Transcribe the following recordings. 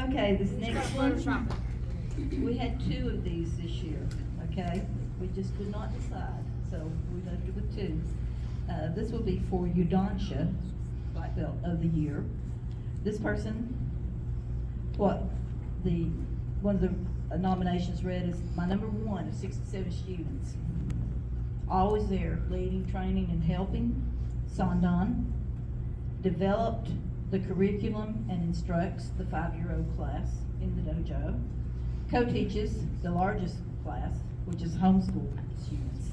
Okay, this next one, we had two of these this year, okay? We just could not decide, so we left it with two. This will be for Udansha, Black Belt of the Year. This person, one of the nominations read is my number one of 67 students. Always there, leading, training, and helping. Sandan developed the curriculum and instructs the 5-year-old class in the dojo. Co-teaches the largest class, which is homeschool students.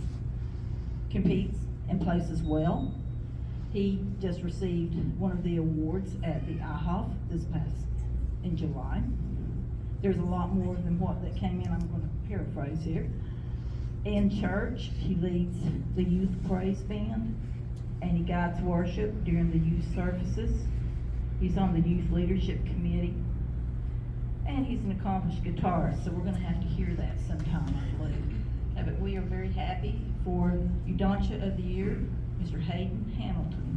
Competes and places well. He just received one of the awards at the IHOF this past in July. There's a lot more than what that came in. I'm going to paraphrase here. In church, he leads the youth praise band, and he guides worship during the youth services. He's on the youth leadership committee, and he's an accomplished guitarist, so we're going to have to hear that sometime, I believe. But we are very happy for Udansha of the Year, Mr. Hayden Hamilton.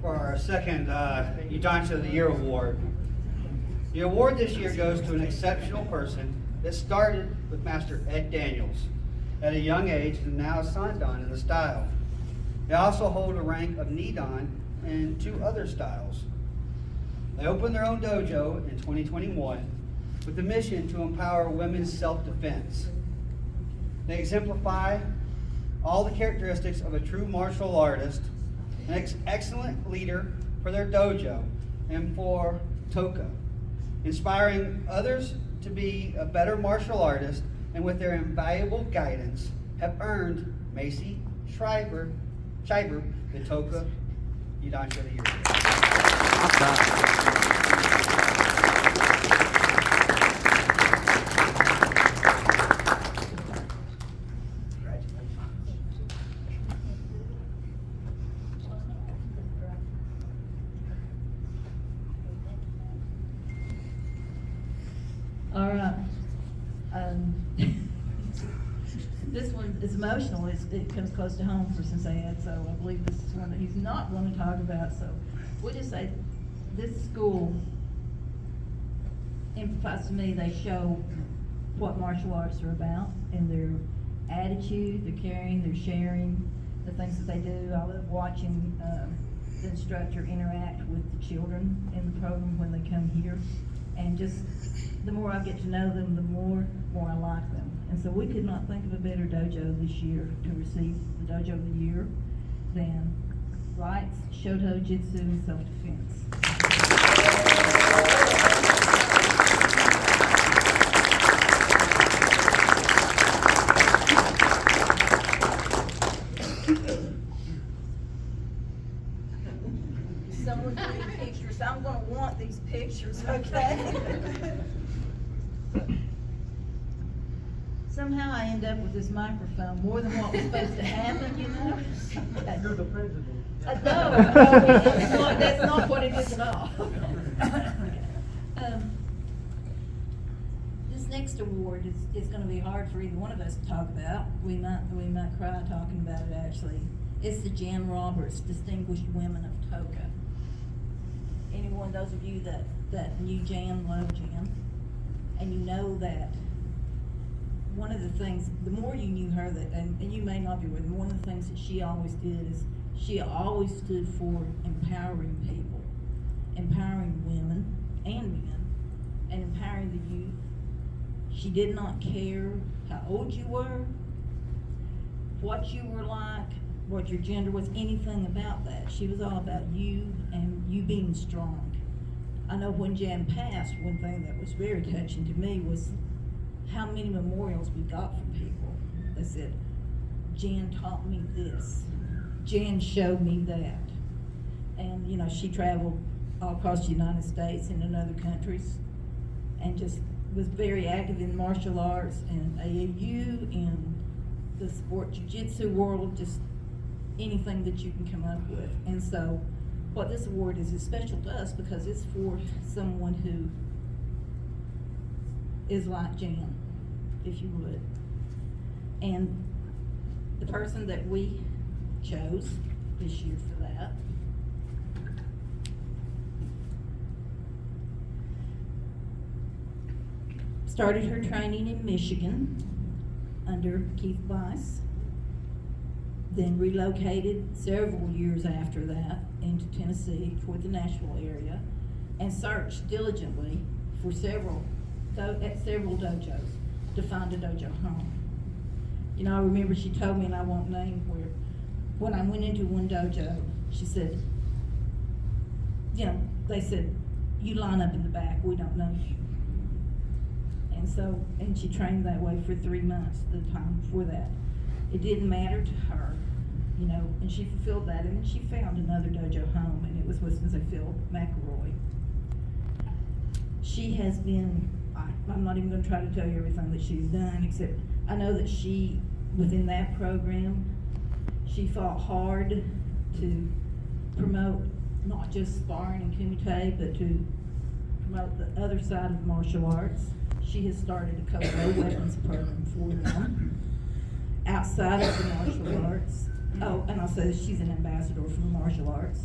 For our second Udansha of the Year award. The award this year goes to an exceptional person that started with Master Ed Daniels at a young age and now is Sandan in the style. They also hold a rank of Nidan in 2 other styles. They opened their own dojo in 2021 with the mission to empower women's self-defense. They exemplify all the characteristics of a true martial artist, an excellent leader for their dojo and for TOKA, inspiring others to be a better martial artist, and with their invaluable guidance have earned Macy Schreiber the TOKA Udansha of the Year. All right. This one is emotional. It comes close to home for Ed, so I believe this is one that he's not going to talk about. So we'll just say this school emphasizes to me they show what martial arts are about in their attitude, their caring, their sharing, the things that they do. I love watching the instructor interact with the children in the program when they come here, and just the more I get to know them, the more I like them. And so we could not think of a better dojo this year to receive the Dojo of the Year than Rights, Shoto Jitsu, and Self-Defense. Someone need pictures. I'm going to want these pictures, okay? Somehow I end up with this microphone more than what was supposed to happen, you know? You're the president. No, that's not what it is at all. This next award is going to be hard for either one of us to talk about. We might cry talking about it, actually. It's the Jan Roberts Distinguished Women of TOKA. Anyone, those of you that knew Jan, love Jan, and you know that one of the things, the more you knew her, and you may not be aware, one of the things that she always did is she always stood for empowering people, empowering women and men, and empowering the youth. She did not care how old you were, what you were like, what your gender was, anything about that. She was all about you and you being strong. I know when Jan passed, one thing that was very touching to me was how many memorials we got from people that said, Jan taught me this, Jan showed me that. And you know, she traveled all across the United States and in other countries, and just was very active in martial arts and AAU and the sport jiu-jitsu world, just anything that you can come up with. And so what this award is special to us because it's for someone who is like Jan, if you would. And the person that we chose this year for that started her training in Michigan under Keith Weiss, then relocated several years after that into Tennessee toward the Nashville area, and searched diligently for at several dojos to find a dojo home. You know, I remember she told me, and I won't name where, when I went into one dojo, she said, you know, they said, you line up in the back, we don't know you. And so, and she trained that way for 3 months, the time before that. It didn't matter to her, you know, and she fulfilled that, and then she found another dojo home, and it was with Phil McElroy. She has been, I'm not even gonna try to tell you everything that she's done, except I know that she, within that program, she fought hard to promote not just sparring and kumite, but to promote the other side of martial arts. She has started a TOKA weapons program for them outside of the martial arts. Oh, and I'll say that she's an ambassador for the martial arts.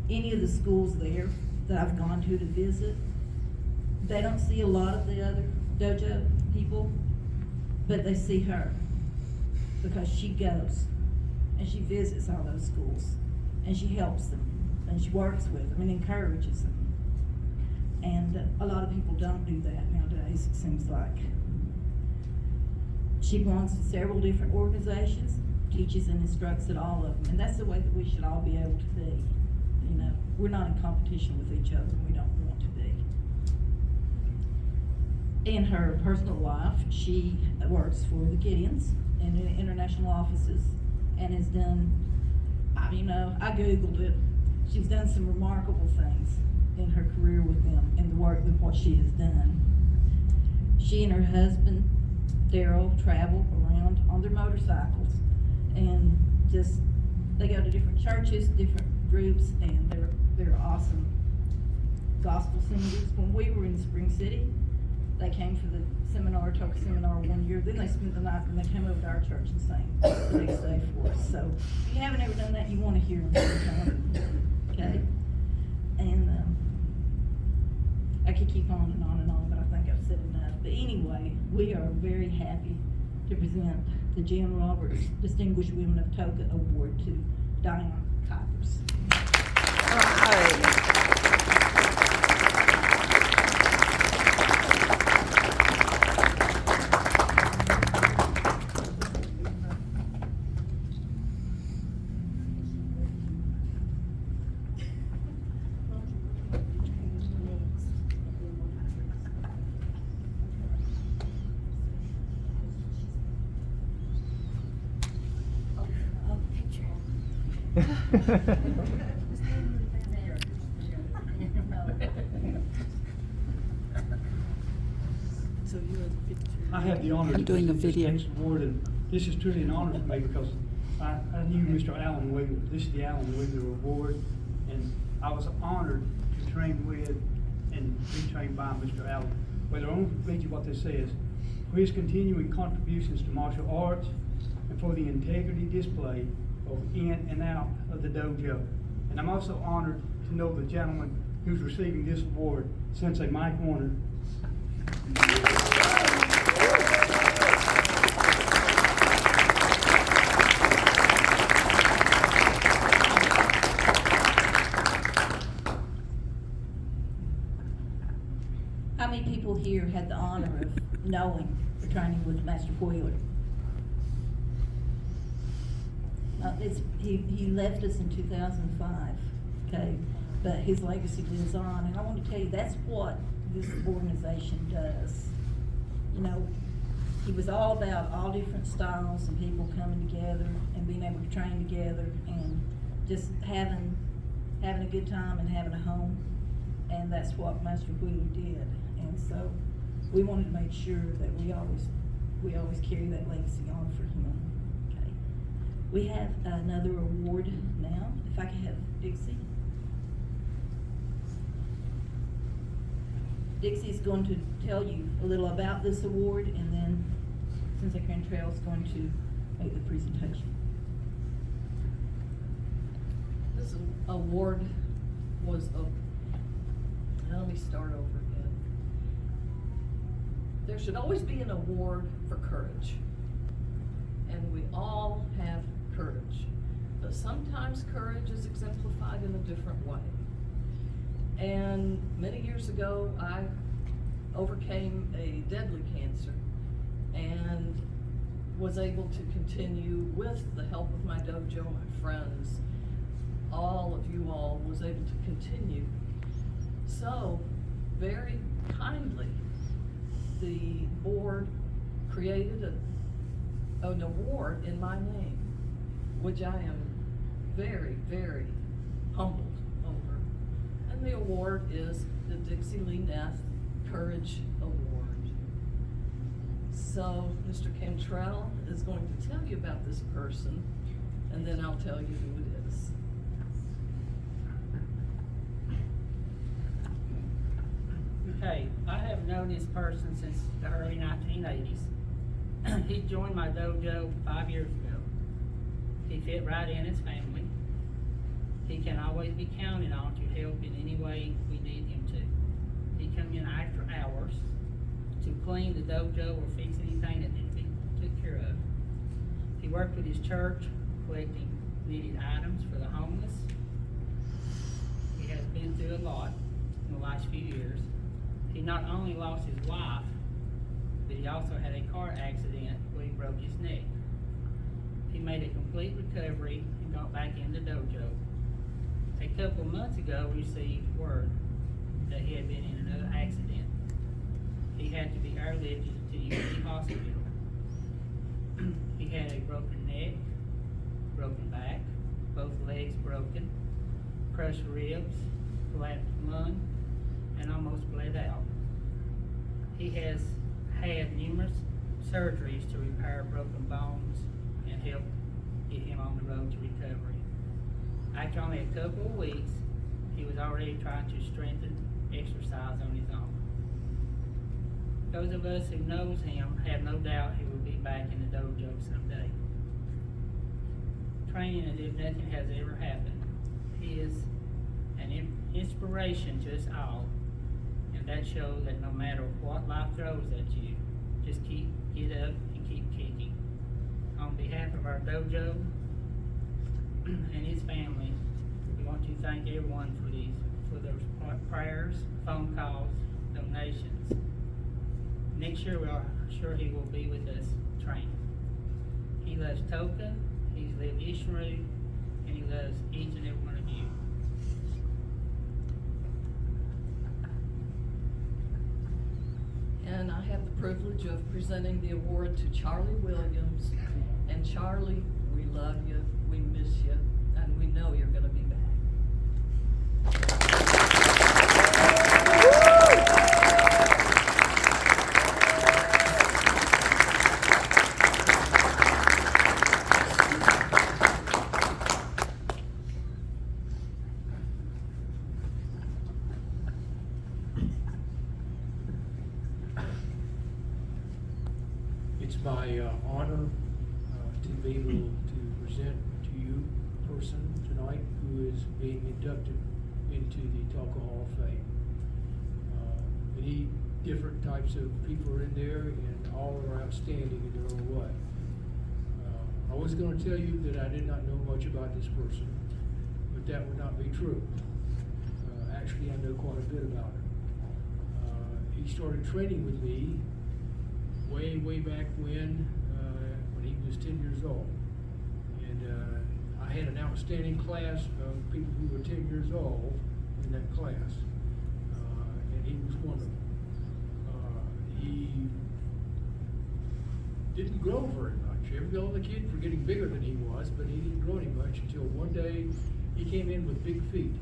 Any of the schools there that I've gone to visit, they don't see a lot of the other dojo people, but they see her because she goes and she visits all those schools and she helps them and she works with them and encourages them. And a lot of people don't do that nowadays, it seems like. She belongs to several different organizations, teaches and instructs at all of them, and that's the way that we should all be able to be. You know, we're not in competition with each other, and we don't want to be. In her personal life, she works for the Gideons in the international offices and has done, you know, I Googled it. She's done some remarkable things in her career with them and the work with what she has done. She and her husband, Daryl, travel around on their motorcycles and just, they go to different churches, different groups, and they're awesome gospel singers. When we were in Spring City, they came for the seminar, TOKA seminar 1 year, then they spent the night and they came over to our church and sang the next day for us. So if you haven't ever done that, you want to hear them sometime, okay? And I could keep on and on and on, but I think I've said enough. But anyway, we are very happy to present the Jan Roberts Distinguished Women of TOKA Award to Diane Coppers. I have the honor I'm doing a video. This award, and this is truly an honor for me because I knew Mr. Allen Wheeler. This is the Allen Wheeler Award, and I was honored to train with and be trained by Mr. Allen. Whether I won't read you what this says, for his continuing contributions to martial arts and for the integrity display both in and out of the dojo. And I'm also honored to know the gentleman who's receiving this award, Sensei Mike Warner. How many people here had the honor of knowing or training with Master Wheeler? He left us in 2005, okay? But his legacy lives on, and I want to tell you, that's what this organization does. You know, he was all about all different styles and people coming together and being able to train together and just having a good time and having a home, and that's what Master Wheeler did. And so we wanted to make sure that we always carry that legacy on for him. Okay. We have another award now. If I could have Dixie. Dixie's going to tell you a little about this award, and then Cynthia Cantrell's going to make the presentation. This award was let me start over again. There should always be an award for courage. And we all have courage. But sometimes courage is exemplified in a different way. And many years ago, I overcame a deadly cancer and was able to continue with the help of my dojo, my friends, all of you all was able to continue. So, very kindly, the board created an award in my name, which I am very, very humbled over. And the award is the Dixie Lee Neff Courage Award. So, Mr. Cantrell is going to tell you about this person, and then I'll tell you who it is. Okay, I have known this person since the early 1980s. He joined my dojo 5 years ago. He fit right in his family. He can always be counted on to help in any way we need him to. He come in after hours to clean the dojo or fix anything that needs to be took care of. He worked with his church, collecting needed items for the homeless. He has been through a lot in the last few years. He not only lost his wife, but he also had a car accident where he broke his neck. He made a complete recovery and got back in the dojo. A couple of months ago, we received word that he had been in another accident. He had to be airlifted to UC Hospital. He had a broken neck, broken back, both legs broken, crushed ribs, collapsed lung, and almost bled out. He has had numerous surgeries to repair broken bones and help get him on the road to recovery. After only a couple of weeks, he was already trying to strengthen exercise on his own. Those of us who knows him have no doubt he will be back in the dojo someday. Training as if nothing has ever happened. He is an inspiration to us all, and that shows that no matter what life throws at you, just get up and keep kicking. On behalf of our dojo and his family, we want to thank everyone for those prayers, phone calls, donations. Next year, we are sure he will be with us training. He loves TOKA, he's lived Ishmael, and he loves each and every one of you. And I have the privilege of presenting the award to Charlie Williams. And Charlie, we love you, we miss you, and we know you're going to be back. It's my honor to be able to present to you a person tonight who is being inducted into the TOKA Hall of Fame. Many different types of people are in there, and all are outstanding in their own way. I was going to tell you that I did not know much about this person, but that would not be true. Actually, I know quite a bit about her. He started training with me way back when he was 10 years old. And I had an outstanding class of people who were 10 years old in that class. And he was one of them. He didn't grow very much. Every other kids were getting bigger than he was, but he didn't grow any much until one day he came in with big feet.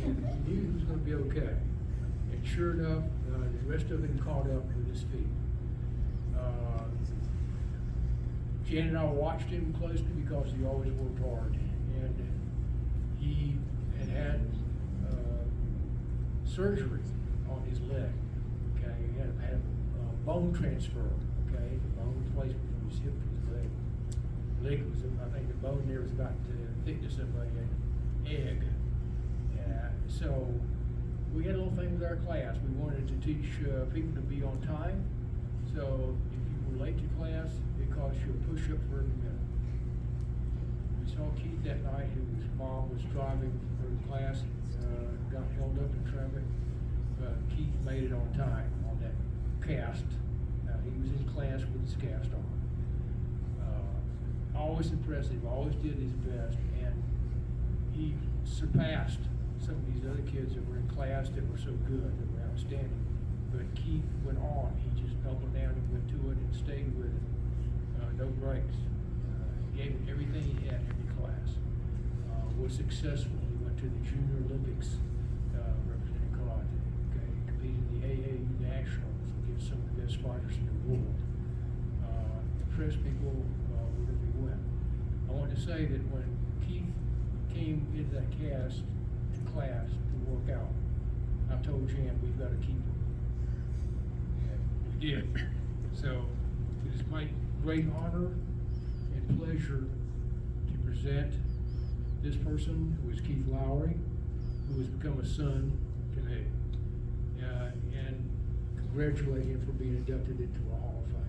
And we knew he was going to be okay. And sure enough, the rest of him caught up with his feet. Jan and I watched him closely because he always worked hard, and he had surgery on his leg, okay, he had a bone transfer, okay, the bone replacement from his hip to his leg. Leg was, I think the bone there was about the thickness of an egg. So we had a little thing with our class. We wanted to teach people to be on time. So if you were late to class, it cost you a push-up for every minute. We saw Keith that night, whose mom was driving her to class, got held up in traffic. Keith made it on time on that cast. He was in class with his cast on. Always impressive, always did his best, and he surpassed some of these other kids that were in class that were so good, that were outstanding. But Keith went on. He just doubled down and went to it and stayed with it. No breaks. Gave it everything he had in every class. Was successful. He went to the Junior Olympics representing karate. Okay, competed in the AAU Nationals against some of the best fighters in the world. Impressed people wherever he went. I want to say that when Keith came into that class to work out, I told Jan, we've got to keep him. And we did. So it is my great honor and pleasure to present this person, who is Keith Lowry, who has become a son to me, and congratulate him for being inducted into a Hall of Fame.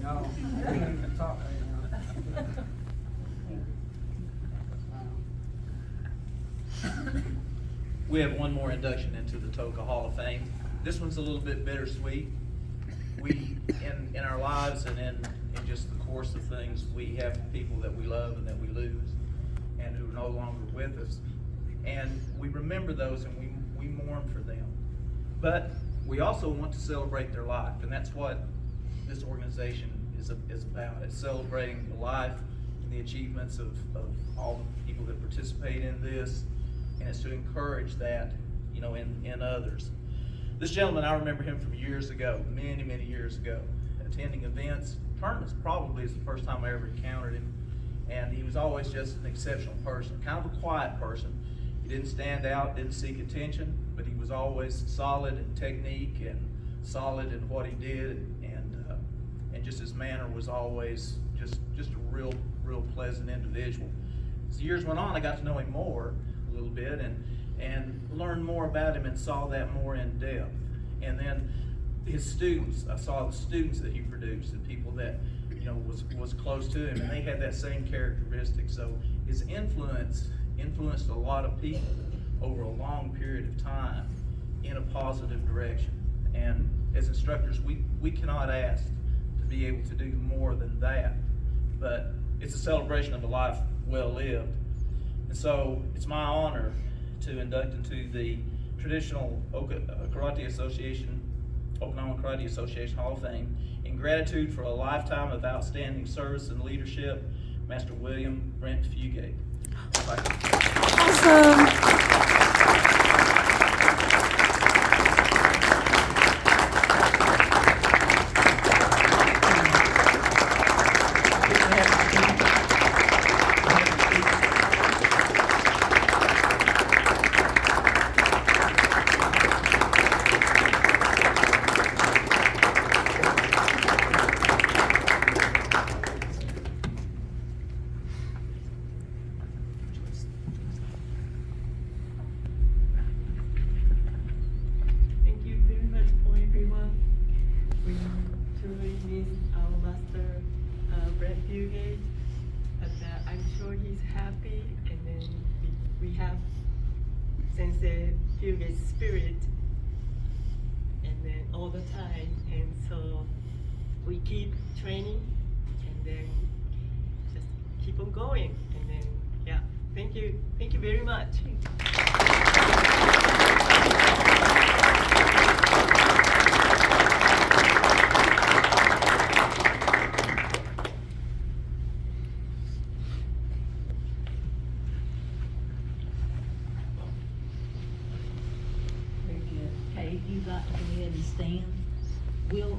No, I didn't even talk right now. We have one more induction into the TOKA Hall of Fame. This one's a little bit bittersweet. We, in our lives and in just the course of things, we have people that we love and that we lose and who are no longer with us. And we remember those and we mourn for them. But we also want to celebrate their life, and that's what this organization is about. It's celebrating the life and the achievements of all the people that participate in this, and it's to encourage that, in others. This gentleman, I remember him from years ago, many years ago, attending events, tournaments probably is the first time I ever encountered him, and he was always just an exceptional person, kind of a quiet person. He didn't stand out, didn't seek attention, but he was always solid in technique and solid in what he did, and just his manner was always just a real pleasant individual. As the years went on, I got to know him more a little bit and learned more about him and saw that more in depth. And then his students, I saw the students that he produced, the people that was close to him, and they had that same characteristic. So his influenced a lot of people over a long period of time in a positive direction. And as instructors, we cannot ask to be able to do more than that, but it's a celebration of a life well lived. And so it's my honor to induct into the traditional Okinawan Karate Association Hall of Fame, in gratitude for a lifetime of outstanding service and leadership, Master William Brent Fugate. Thank you very much for everyone. We truly miss our master, Brett Fugate, but I'm sure he's happy, and then we have Sensei Fugate's spirit, and then all the time, and so we keep training, and then just keep on going, and then yeah, thank you very much. if you'd like to go ahead and stand, we'll